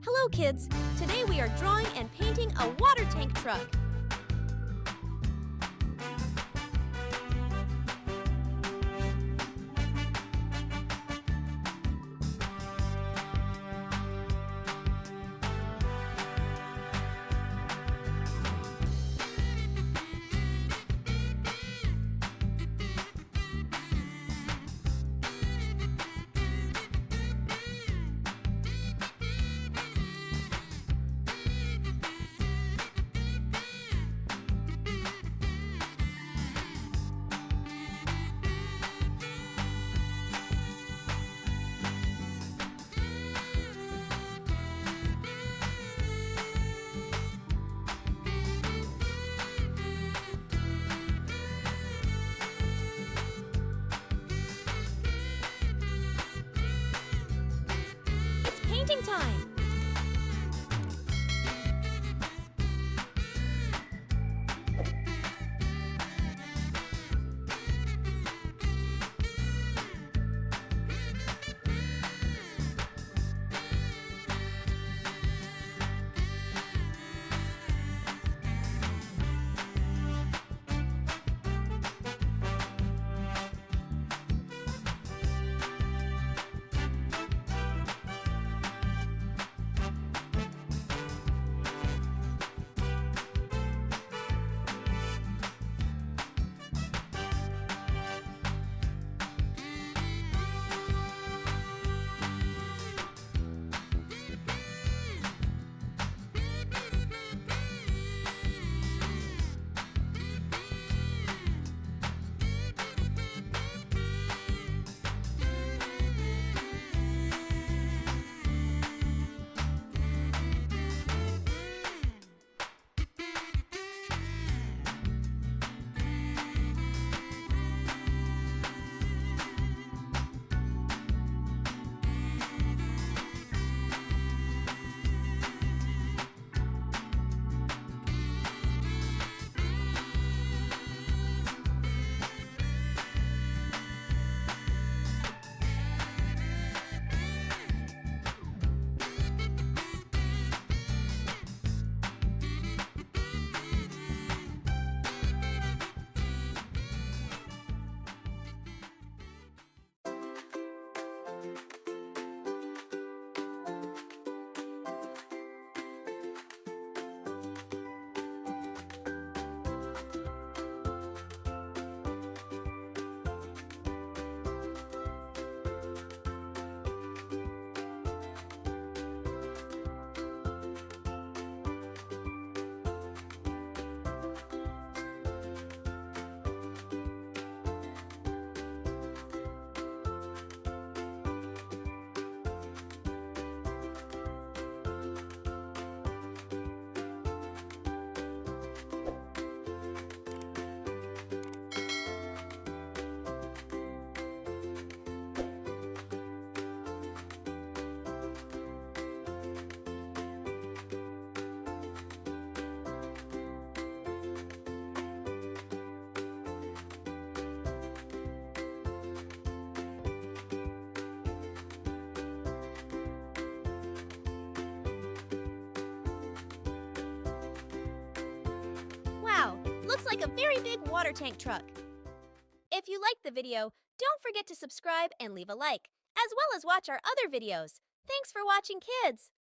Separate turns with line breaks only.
Hello kids! Today we are drawing and painting a water tank truck. It's painting time! Wow, looks like a very big water tank truck. If you liked the video, don't forget to subscribe and leave a like, as well as watch our other videos. Thanks for watching, kids!